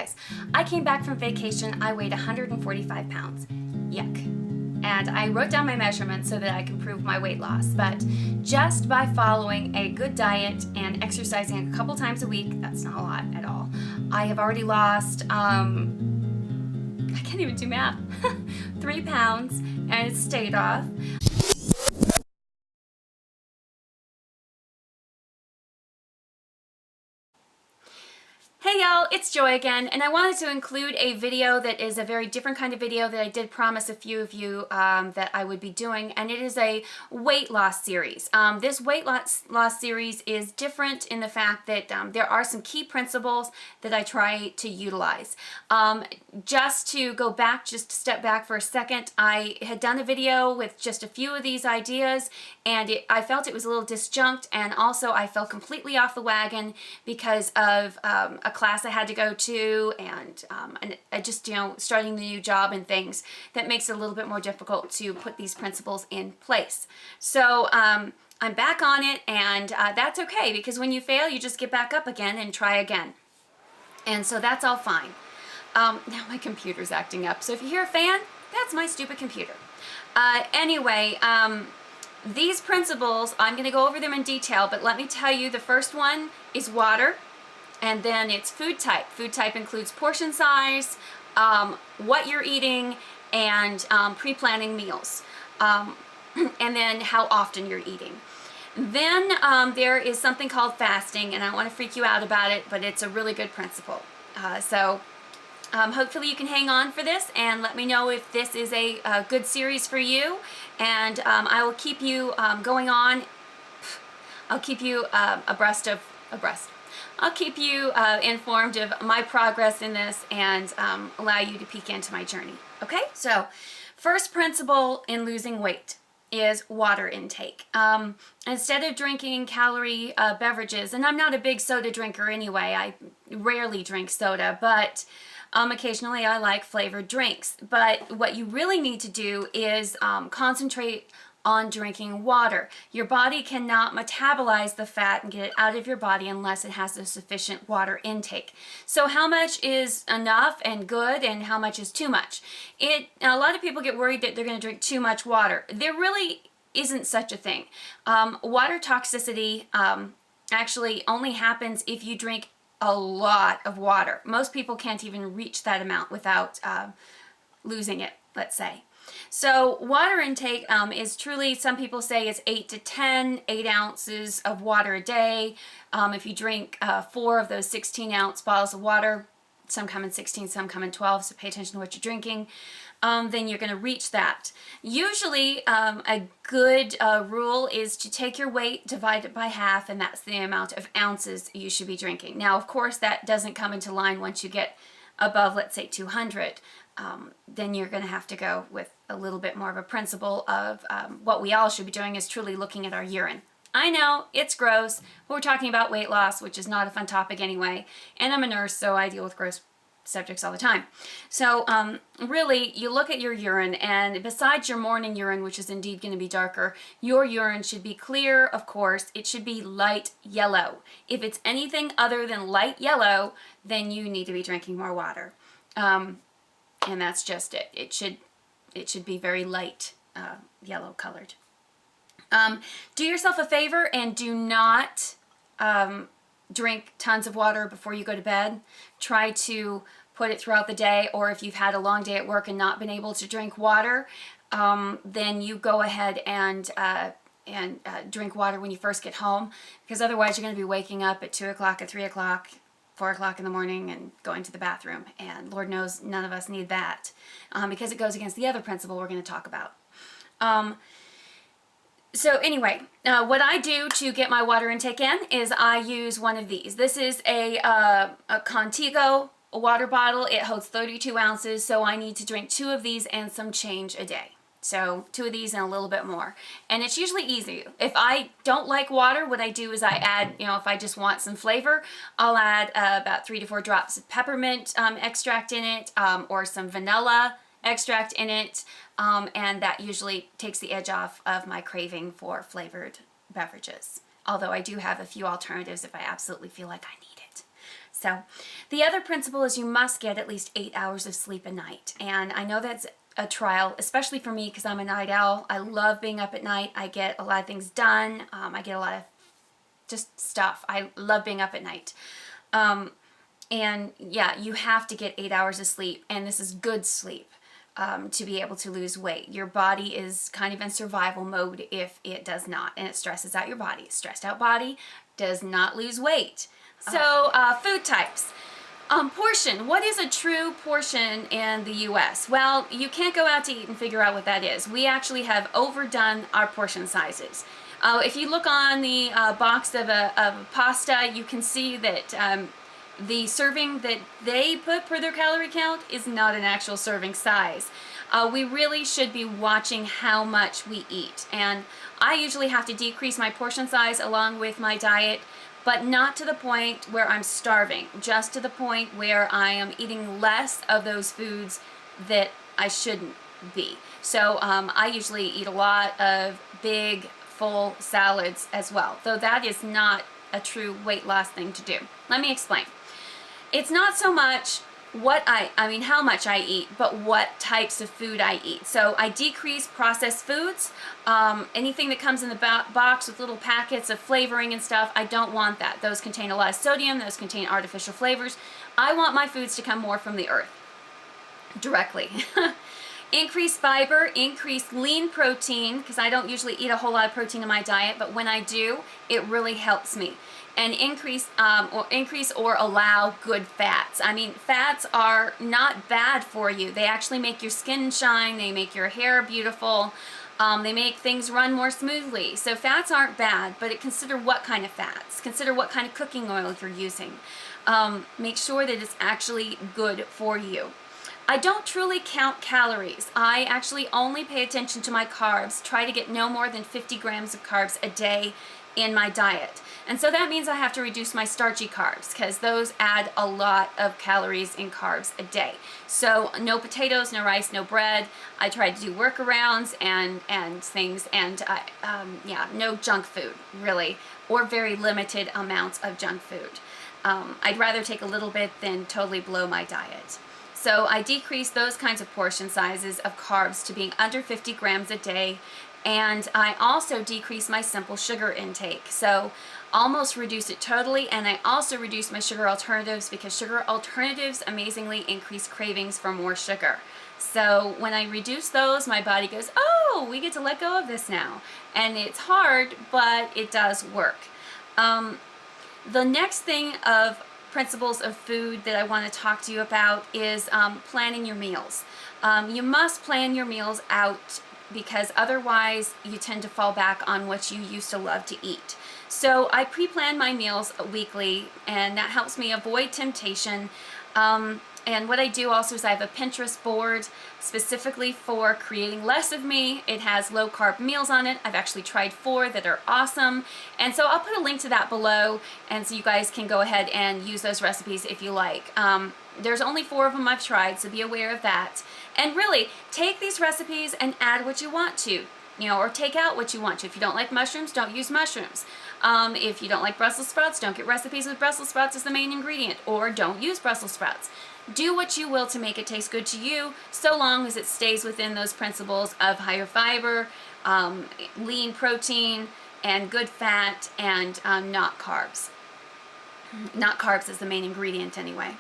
guys, I came back from vacation, I weighed 145 pounds. Yuck. And I wrote down my measurements so that I can prove my weight loss. But just by following a good diet and exercising a couple times a week, that's not a lot at all, I have already lost, I can't even do math, 3 pounds, and it stayed off. Hey y'all, it's Joy again, and I wanted to include a video that is a very different kind of video that I did promise a few of you that I would be doing, and it is a weight loss series. This weight loss series is different in the fact that there are some key principles that I try to utilize. Just to go back, just to step back for a second, I had done a video with just a few of these ideas, and I felt it was a little disjunct, and also I fell completely off the wagon because of a class I had to go to, and I just, starting the new job and things, that makes it a little bit more difficult to put these principles in place. So I'm back on it, and that's okay, because when you fail, you just get back up again and try again. And so that's all fine. Now my computer's acting up, so if you hear a fan, that's my stupid computer. Anyway, these principles, I'm going to go over them in detail, but let me tell you, the first one is water. And then it's food type. Food type includes portion size, what you're eating, and pre-planning meals. And then how often you're eating. Then there is something called fasting, and I don't want to freak you out about it, but it's a really good principle. So hopefully you can hang on for this and let me know if this is a good series for you. And I will keep you going on. I'll keep you I'll keep you informed of my progress in this and allow you to peek into my journey. Okay? So, first principle in losing weight is water intake. Instead of drinking calorie beverages, and I'm not a big soda drinker anyway, I rarely drink soda, but occasionally I like flavored drinks. But what you really need to do is concentrate on drinking water. Your body cannot metabolize the fat and get it out of your body unless it has a sufficient water intake. So how much is enough and good, and how much is too much? A lot of people get worried that they're going to drink too much water. There really isn't such a thing. Water toxicity actually only happens if you drink a lot of water. Most people can't even reach that amount without losing it, let's say. So water intake is truly, some people say it's 8 to 10, 8 ounces of water a day. If you drink 4 of those 16-ounce bottles of water, some come in 16, some come in 12, so pay attention to what you're drinking, then you're going to reach that. Usually a good rule is to take your weight, divide it by half, and that's the amount of ounces you should be drinking. Now, of course, that doesn't come into line once you get above, let's say, 200. Then you're going to have to go with a little bit more of a principle of what we all should be doing is truly looking at our urine. I know, it's gross, but we're talking about weight loss, which is not a fun topic anyway, and I'm a nurse, so I deal with gross subjects all the time. So really, you look at your urine, and besides your morning urine, which is indeed going to be darker, your urine should be clear, of course. It should be light yellow. If it's anything other than light yellow, then you need to be drinking more water. And that's just it. It should be very light yellow colored. Do yourself a favor and do not drink tons of water before you go to bed. Try to put it throughout the day, or if you've had a long day at work and not been able to drink water, then you go ahead and drink water when you first get home, because otherwise you're going to be waking up at 2 o'clock, at 3 o'clock, 4 o'clock in the morning and going to the bathroom, and Lord knows none of us need that because it goes against the other principle we're going to talk about. So anyway, what I do to get my water intake in is I use one of these. This is a Contigo water bottle. It holds 32 ounces, so I need to drink 2 of these and some change a day. So 2 of these and a little bit more. And it's usually easy. If I don't like water, what I do is I add, if I just want some flavor, I'll add about 3 to 4 drops of peppermint extract in it, or some vanilla extract in it, and that usually takes the edge off of my craving for flavored beverages. Although I do have a few alternatives if I absolutely feel like I need it. So the other principle is you must get at least 8 hours of sleep a night. And I know that's a trial, especially for me because I'm a night owl. I love being up at night. I get a lot of things done. I get a lot of just stuff. I love being up at night. And yeah, you have to get 8 hours of sleep, and this is good sleep to be able to lose weight. Your body is kind of in survival mode if it does not, and it stresses out your body. Stressed out body does not lose weight. So food types. Portion. What is a true portion in the U.S.? Well, you can't go out to eat and figure out what that is. We actually have overdone our portion sizes. If you look on the box of a pasta, you can see that the serving that they put per their calorie count is not an actual serving size. We really should be watching how much we eat. And I usually have to decrease my portion size along with my diet, but not to the point where I'm starving, just to the point where I am eating less of those foods that I shouldn't be. So I usually eat a lot of big, full salads as well, though that is not a true weight loss thing to do. Let me explain. It's not so much how much I eat, but what types of food I eat. So I decrease processed foods, anything that comes in the box with little packets of flavoring and stuff. I don't want that. Those contain a lot of sodium, those contain artificial flavors. I want my foods to come more from the earth, directly. Increase fiber, increase lean protein, because I don't usually eat a whole lot of protein in my diet, but when I do, it really helps me. And increase or allow good fats. I mean, fats are not bad for you. They actually make your skin shine, they make your hair beautiful, they make things run more smoothly. So fats aren't bad, but consider what kind of fats. Consider what kind of cooking oil you're using. Make sure that it's actually good for you. I don't truly count calories. I actually only pay attention to my carbs. Try to get no more than 50 grams of carbs a day in my diet. And so that means I have to reduce my starchy carbs because those add a lot of calories in carbs a day. So no potatoes, no rice, no bread. I try to do workarounds and things, and no junk food really, or very limited amounts of junk food. I'd rather take a little bit than totally blow my diet. So I decrease those kinds of portion sizes of carbs to being under 50 grams a day. And I also decrease my simple sugar intake. So almost reduce it totally. And I also reduce my sugar alternatives because sugar alternatives amazingly increase cravings for more sugar. So when I reduce those, my body goes, oh, we get to let go of this now. And it's hard, but it does work. The next thing of principles of food that I want to talk to you about is planning your meals. You must plan your meals out because otherwise you tend to fall back on what you used to love to eat. So I pre-plan my meals weekly, and that helps me avoid temptation. And what I do also is I have a Pinterest board specifically for creating less of me. It has low carb meals on it. I've actually tried 4 that are awesome. And so I'll put a link to that below, and so you guys can go ahead and use those recipes if you like. There's only 4 of them I've tried, so be aware of that. And really, take these recipes and add what you want to, or take out what you want to. If you don't like mushrooms, don't use mushrooms. If you don't like Brussels sprouts, don't get recipes with Brussels sprouts as the main ingredient, or don't use Brussels sprouts. Do what you will to make it taste good to you, so long as it stays within those principles of higher fiber, lean protein, and good fat, and not carbs. Not carbs as the main ingredient anyway.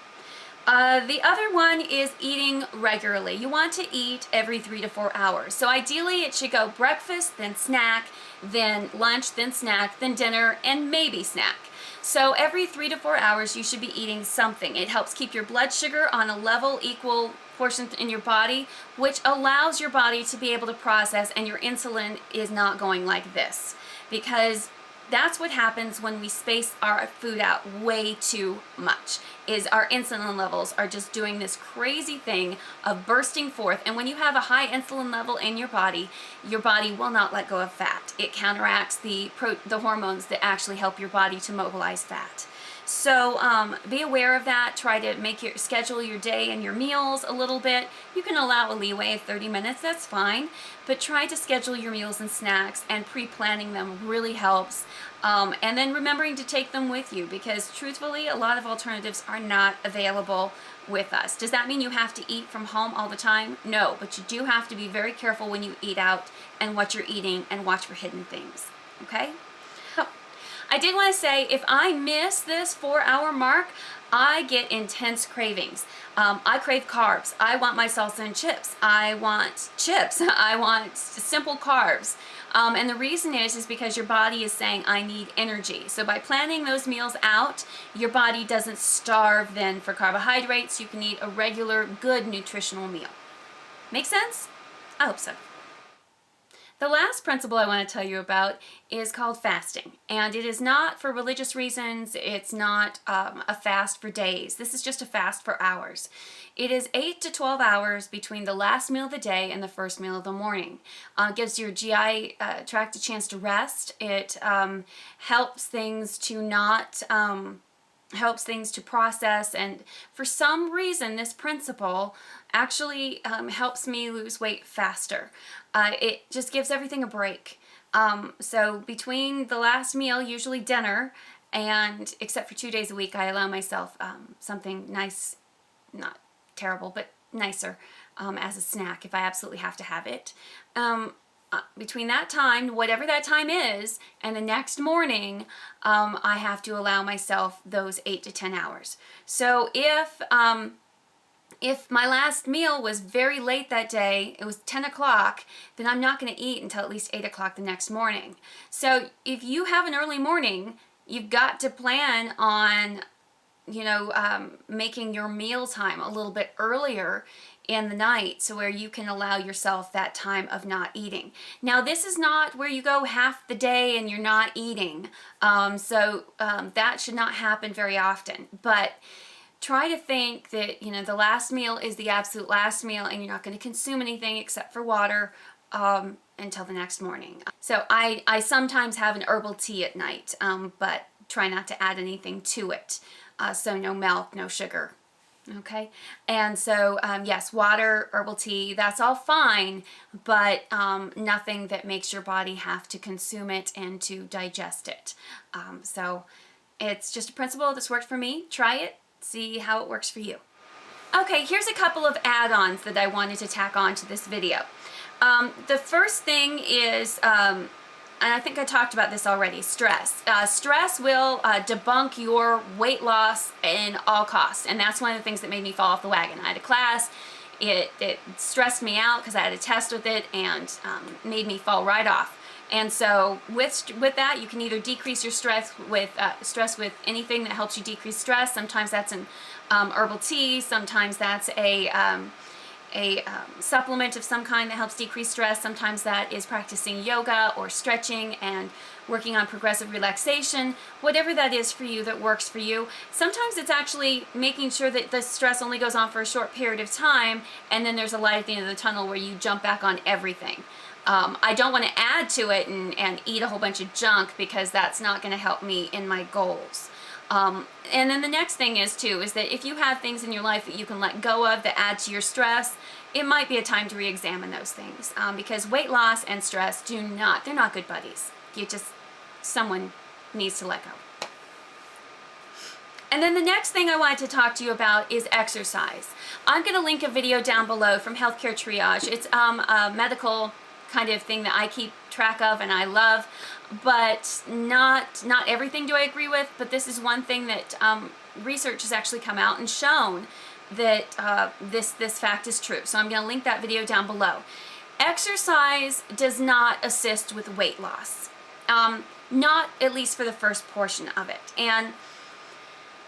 The other one is eating regularly. You want to eat every 3 to 4 hours. So ideally it should go breakfast, then snack, then lunch, then snack, then dinner, and maybe snack. So every 3 to 4 hours you should be eating something. It helps keep your blood sugar on a level, equal portion in your body, which allows your body to be able to process, and your insulin is not going like this. Because that's what happens when we space our food out way too much, is our insulin levels are just doing this crazy thing of bursting forth. And when you have a high insulin level in your body will not let go of fat. It counteracts the hormones that actually help your body to mobilize fat. So be aware of that. Try to schedule your day and your meals a little bit. You can allow a leeway of 30 minutes, that's fine, but try to schedule your meals and snacks, and pre-planning them really helps. And then remembering to take them with you, because truthfully, a lot of alternatives are not available with us. Does that mean you have to eat from home all the time? No, but you do have to be very careful when you eat out and what you're eating, and watch for hidden things, okay? I did want to say, if I miss this 4-hour mark, I get intense cravings. I crave carbs. I want my salsa and chips. I want chips. I want simple carbs. And the reason is because your body is saying, I need energy. So by planning those meals out, your body doesn't starve then for carbohydrates. You can eat a regular, good nutritional meal. Make sense? I hope so. The last principle I want to tell you about is called fasting, and it is not for religious reasons. It's not a fast for days. This is just a fast for hours. It is 8 to 12 hours between the last meal of the day and the first meal of the morning. It gives your GI tract a chance to rest. It helps things to not helps things to process, and for some reason this principle actually helps me lose weight faster. It just gives everything a break. So between the last meal, usually dinner, and except for 2 days a week, I allow myself something nice, not terrible, but nicer, as a snack if I absolutely have to have it. Between that time, whatever that time is, and the next morning, I have to allow myself those 8 to 10 hours. So if my last meal was very late that day, it was 10 o'clock, then I'm not going to eat until at least 8 o'clock the next morning. So if you have an early morning, you've got to plan on, making your meal time a little bit earlier in the night, so where you can allow yourself that time of not eating. Now, this is not where you go half the day and you're not eating. That should not happen very often. But try to think that, the last meal is the absolute last meal, and you're not going to consume anything except for water until the next morning. So I sometimes have an herbal tea at night, but try not to add anything to it. So no milk, no sugar. Okay, and so yes, water, herbal tea, that's all fine, but nothing that makes your body have to consume it and to digest it. So it's just a principle that's worked for me. Try it, see how it works for you. Okay, here's a couple of add-ons that I wanted to tack on to this video. The first thing is, and I think I talked about this already, stress. Stress will debunk your weight loss in all costs, and that's one of the things that made me fall off the wagon. I had a class, it stressed me out because I had a test with it, and made me fall right off. And so with that, you can either decrease your stress with anything that helps you decrease stress. Sometimes that's an herbal tea, sometimes that's a supplement of some kind that helps decrease stress. Sometimes that is practicing yoga or stretching and working on progressive relaxation. Whatever that is for you that works for you. Sometimes it's actually making sure that the stress only goes on for a short period of time, and then there's a light at the end of the tunnel where you jump back on everything. I don't want to add to it and eat a whole bunch of junk, because that's not going to help me in my goals. And then the next thing is that if you have things in your life that you can let go of that add to your stress, it might be a time to re-examine those things, because weight loss and stress they're not good buddies. Someone needs to let go. And then the next thing I wanted to talk to you about is exercise. I'm going to link a video down below from Healthcare Triage. It's a medical kind of thing that I keep track of and I love, but not everything do I agree with, but this is one thing that research has actually come out and shown that this fact is true. So I'm going to link that video down below. Exercise does not assist with weight loss, not at least for the first portion of it. And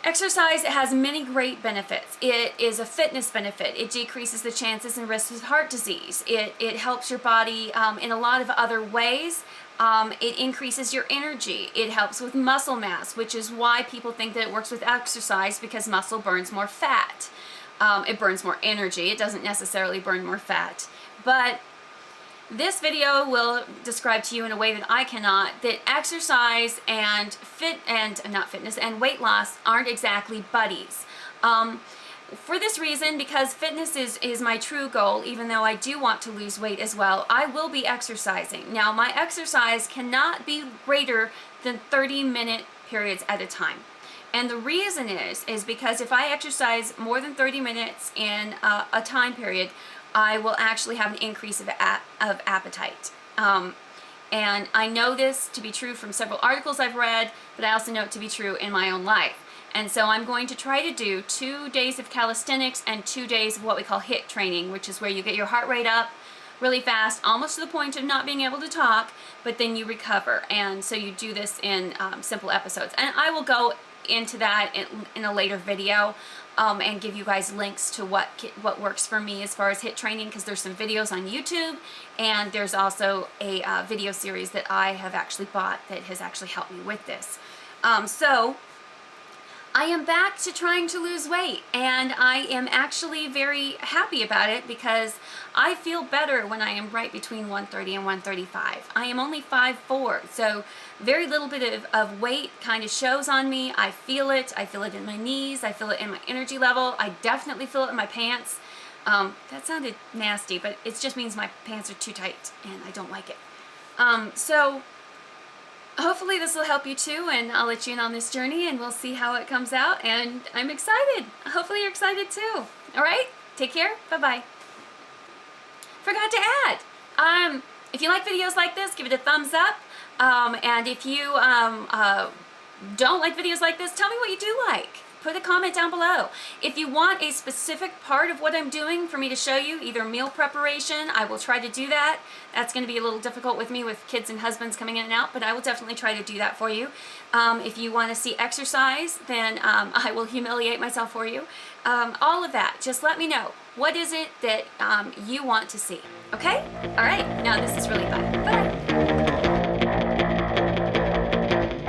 exercise has many great benefits. It is a fitness benefit. It decreases the chances and risks of heart disease. It helps your body in a lot of other ways. It increases your energy. It helps with muscle mass, which is why people think that it works with exercise, because muscle burns more fat. It burns more energy. It doesn't necessarily burn more fat. But this video will describe to you in a way that I cannot that exercise and weight loss aren't exactly buddies. For this reason, because fitness is my true goal, even though I do want to lose weight as well, I will be exercising. Now, my exercise cannot be greater than 30-minute periods at a time. And the reason is because if I exercise more than 30 minutes in a time period, I will actually have an increase of appetite. And I know this to be true from several articles I've read, but I also know it to be true in my own life. And so I'm going to try to do 2 days of calisthenics and 2 days of what we call HIIT training, which is where you get your heart rate up really fast, almost to the point of not being able to talk, but then you recover. And so you do this in simple episodes. And I will go into that in a later video and give you guys links to what works for me as far as HIIT training, because there's some videos on YouTube, and there's also a video series that I have actually bought that has actually helped me with this. So I am back to trying to lose weight, and I am actually very happy about it because I feel better when I am right between 130 and 135. I am only 5'4", so very little bit of weight kind of shows on me. I feel it. I feel it in my knees. I feel it in my energy level. I definitely feel it in my pants. That sounded nasty, but it just means my pants are too tight, and I don't like it. So hopefully this will help you too, and I'll let you in on this journey, and we'll see how it comes out, and I'm excited. Hopefully you're excited too. All right? Take care. Bye-bye. Forgot to add, if you like videos like this, give it a thumbs up, and if you don't like videos like this, tell me what you do like. Put a comment down below. If you want a specific part of what I'm doing for me to show you, either meal preparation, I will try to do that. That's going to be a little difficult with me with kids and husbands coming in and out, but I will definitely try to do that for you. If you want to see exercise, then I will humiliate myself for you. All of that, just let me know. What is it that you want to see? Okay? All right, now this is really fun. Bye.